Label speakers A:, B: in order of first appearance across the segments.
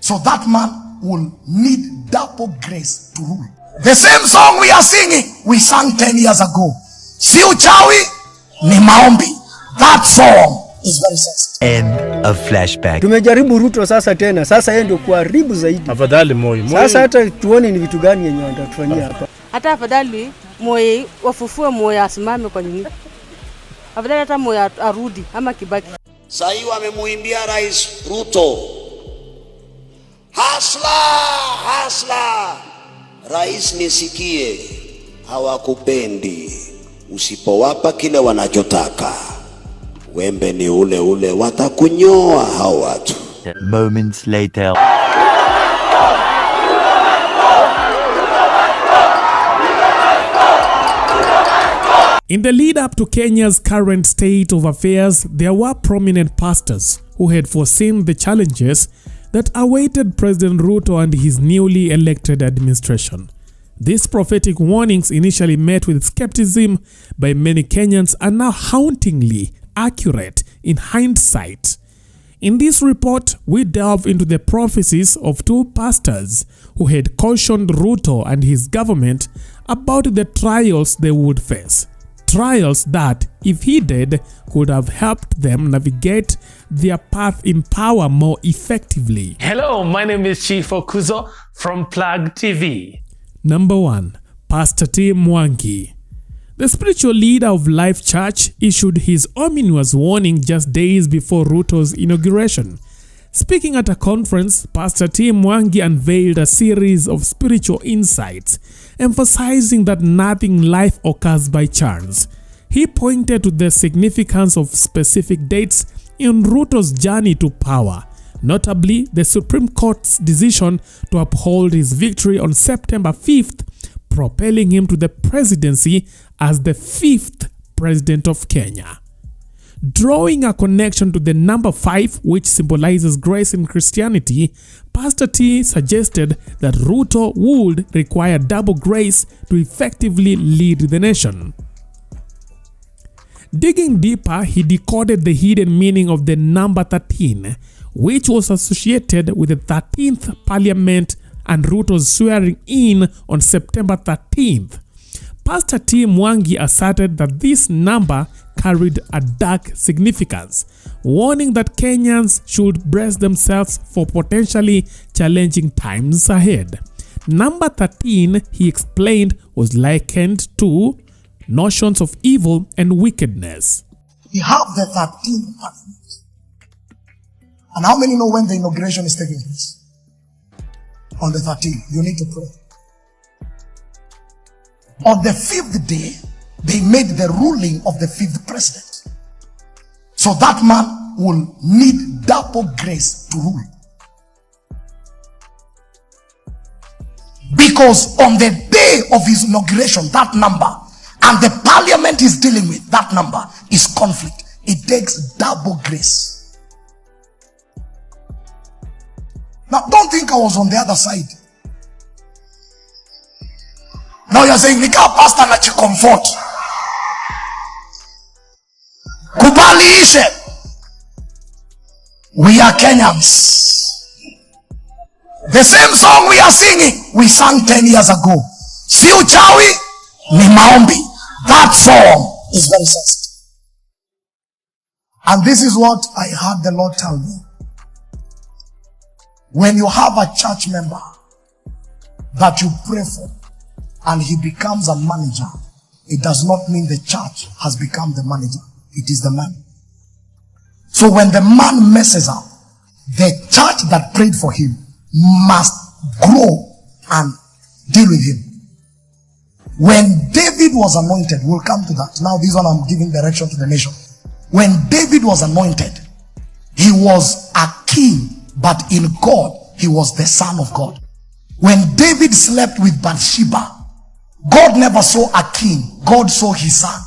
A: So that man will need double grace to rule. The same song we are singing, we sang 10 years ago. Si uchawi ni maombi. That song is very sensitive.
B: End of flashback.
C: Tumejaribu Ruto sasa tena. Sasa yeye ndio kuharibu zaidi.
D: Afadhali Moi.
C: Sasa hata tuone ni vitu gani yenye watatufanyia hapa.
E: Hata afadhali Moi wafufue Moi asimame kwa nini? Afadhali hata Moi arudi ama Kibaki.
F: Sasa hivi wamemuimbia Rais Ruto. Hasla, hasla. Rais nisikie, hawakupendi. Usipowapa kile wanachotaka, wembe ni ule ule, watakunyoa hao watu.
B: Moments later.
G: In the lead up to Kenya's current state of affairs, there were prominent pastors who had foreseen the challenges that awaited President Ruto and his newly elected administration. These prophetic warnings, initially met with skepticism by many Kenyans, are now hauntingly accurate in hindsight. In this report, we delve into the prophecies of two pastors who had cautioned Ruto and his government about the trials they would face. Trials that, if heeded, could have helped them navigate their path in power more effectively.
H: Hello, my name is Chief Okuzo from Plug TV.
G: Number 1. Pastor T. Mwangi. The spiritual leader of Life Church issued his ominous warning just days before Ruto's inauguration. Speaking at a conference, Pastor T. Mwangi unveiled a series of spiritual insights, emphasizing that nothing in life occurs by chance. He pointed to the significance of specific dates in Ruto's journey to power, notably the Supreme Court's decision to uphold his victory on September 5th, propelling him to the presidency as the 5th president of Kenya. Drawing a connection to the number 5, which symbolizes grace in Christianity, Pastor T suggested that Ruto would require double grace to effectively lead the nation. Digging deeper, he decoded the hidden meaning of the number 13, which was associated with the 13th Parliament and Ruto's swearing in on September 13th. Pastor T. Mwangi asserted that this number carried a dark significance, warning that Kenyans should brace themselves for potentially challenging times ahead. Number 13, he explained, was likened to notions of evil and wickedness.
A: We have the 13th Parliament. And how many know when the inauguration is taking place? On the 13th. You need to pray. On the 5th day, they made the ruling of the 5th president. So that man will need double grace to rule. Because on the day of his inauguration, that number, and the parliament is dealing with that number, is conflict. It takes double grace. Now, don't think I was on the other side. Now you're saying, nika pastor na comfort. Kubali ishe. We are Kenyans. The same song we are singing, we sang 10 years ago. Si uchawi ni maombi. That song is very sensitive. And this is what I heard the Lord tell me. When you have a church member that you pray for, and he becomes a manager, it does not mean the church has become the manager. It is the man. So when the man messes up, the church that prayed for him must grow and deal with him. When David was anointed, we'll come to that. Now this one I'm giving direction to the nation. When David was anointed, he was a king, but in God, he was the son of God. When David slept with Bathsheba, God never saw a king. God saw his son.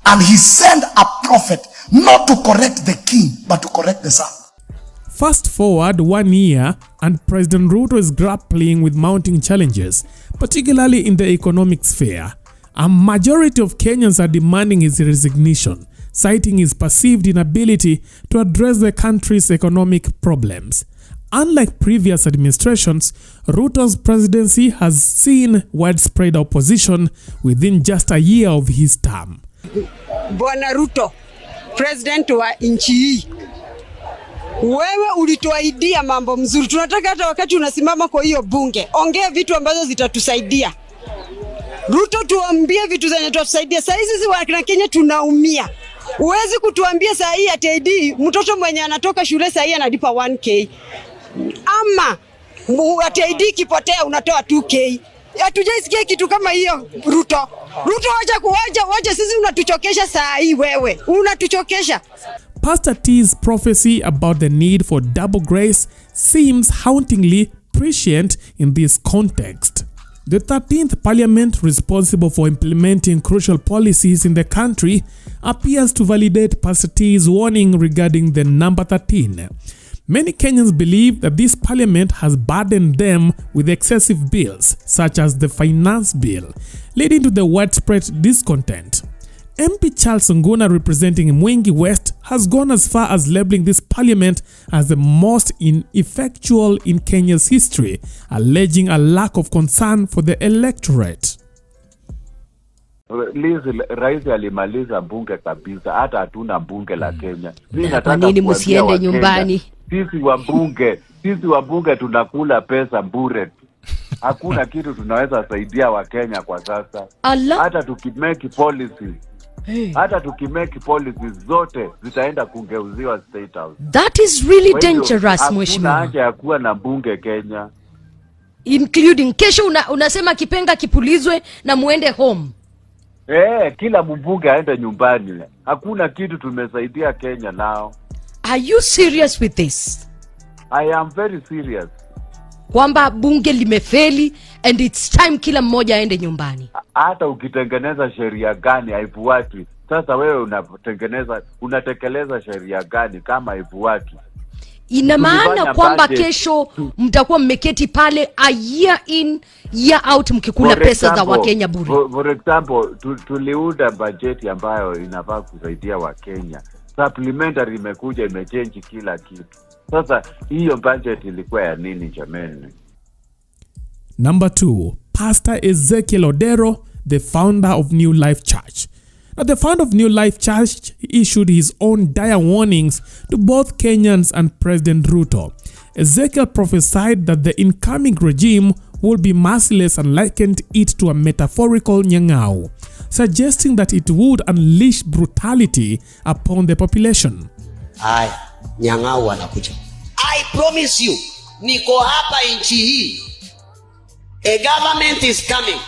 A: And he sent a prophet not to correct the king, but to correct the son.
G: Fast forward 1 year and President Ruto is grappling with mounting challenges, particularly in the economic sphere. A majority of Kenyans are demanding his resignation, citing his perceived inability to address the country's economic problems. Unlike previous administrations, Ruto's presidency has seen widespread opposition within just a year of his term.
D: Bwana Ruto, president wa nchi hii, wewe ulituahidia mambo mzuri. Tunataka hata wakati unasimama kwa hiyo bunge, ongea vitu ambazo zitatusaidia. Ruto, tuambie vitu zenye tutasaidia. Sasa sisi wa Kenya tunaumia. Uwezi kutuambia saa hii ati ID mtoto mwenye anatoka shule saa hii analipa 1k. Ama ati ID kipotea unatoa 2k. Hatujaisikia kitu kama hiyo Ruto. Ruto, wacha sisi unatuchokesha saa hii wewe. Unatuchokesha.
G: Pastor T's prophecy about the need for double grace seems hauntingly prescient in this context. The 13th parliament responsible for implementing crucial policies in the country appears to validate Pastor T's warning regarding the number 13. Many Kenyans believe that this parliament has burdened them with excessive bills, such as the finance bill, leading to the widespread discontent. MP Charles Nguna, representing Mwangi West, has gone as far as labeling this parliament as the most ineffectual in Kenya's history, alleging a lack of concern for the electorate.
I: Rais alimaliza bunge kabisa, hata hatuna bunge la Kenya.
J: Kwa nini msiende nyumbani?
I: Sisi wabunge tunakula pesa bure. Hakuna kitu tunaweza saidia wa Kenya kwa sasa. Hata tukimake policy. Hata tukimake policies zote zitaenda kungeuziwa State House.
J: That is really dangerous, mheshimiwa.
I: Hakuna haja ya kuwa na bunge Kenya.
J: Including kesho unasema kipenga kipulizwe na muende home.
I: Kila mbunge aende nyumbani. Hakuna kitu tumesaidia Kenya nao.
J: Are you serious with this?
I: I am very serious.
J: Kwamba bunge limefeli and it's time kila mmoja aende nyumbani.
I: Hata ukitengeneza sheria gani haifuatwi. Sasa wewe unatekeleza sheria gani kama haifuatwi?
J: Ina maana kwamba kesho mtakuwa mmeketi pale a year in year out mkikula pesa za Wakenya bure.
I: For example, tuliunda budget ambayo inafaa kusaidia Wakenya. Supplementary imekuja imechange kila kitu. Sasa hiyo budget ilikuwa ya nini jameni?
G: Number 2, Pastor Ezekiel Odero, the founder of New Life Church. Now, the founder of New Life Church issued his own dire warnings to both Kenyans and President Ruto. Ezekiel prophesied that the incoming regime will be merciless and likened it to a metaphorical nyang'au, suggesting that it would unleash brutality upon the population.
F: Aya, nyang'au anakuja. I promise you, niko hapa nchi hii. A government is coming.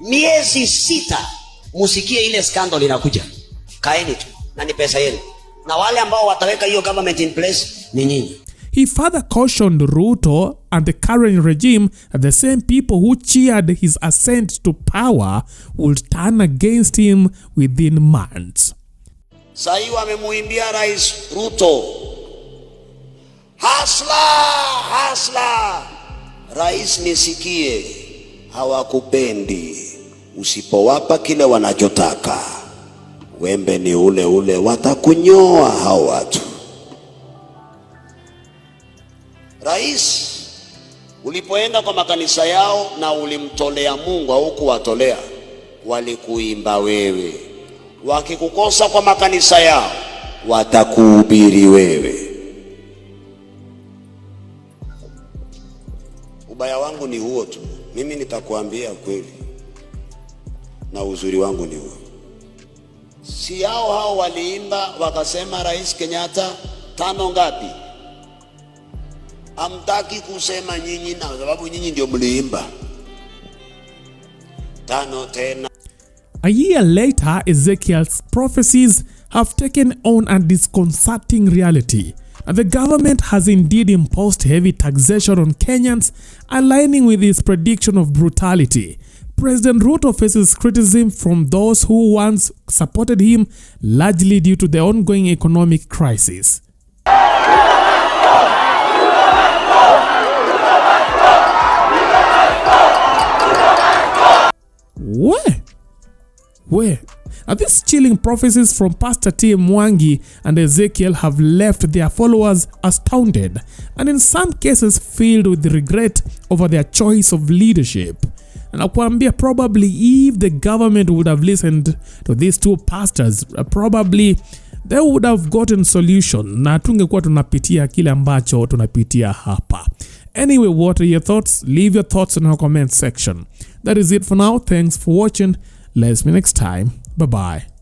F: Miezi 6 musikie ile scandal inakuja. Kaeni tu na ni pesa yenu. Na wale ambao wataweka hiyo government in place ni nyinyi.
G: He further cautioned Ruto and the current regime that the same people who cheered his ascent to power would turn against him within months.
F: Sasa wamemuimbia Rais Ruto. Hasla. Rais nisikie, hawakupendi. Usipowapa kile wanachotaka, wembe ni ule ule, watakunyoa hao watu. Rais, ulipoenda kwa makanisa yao na ulimtolea Mungu au kuwatolea, walikuimba wewe. Wakikukosa kwa makanisa yao, watakuhubiri wewe. Ubaya wangu ni huo tu. Mimi nitakuambia kweli. Na uzuri wangu ni huo. Si hao waliimba wakasema Rais Kenyatta 5 ngapi? Amtaki kusema nyinyi na sababu nyinyi ndio mliimba. 5 tena.
G: A year later, Ezekiel's prophecies have taken on a disconcerting reality. The government has indeed imposed heavy taxation on Kenyans, aligning with his prediction of brutality. President Ruto faces criticism from those who once supported him, largely due to the ongoing economic crisis. Where? These chilling prophecies from Pastor T. Mwangi and Ezekiel have left their followers astounded and in some cases filled with regret over their choice of leadership. And nakwambia, probably if the government would have listened to these two pastors, probably they would have gotten solution na tungekuwa tunapitia kile ambacho tunapitia hapa. Anyway, what are your thoughts? Leave your thoughts in our comment section. That is it for now. Thanks for watching. Let's meet next time. Bye-bye.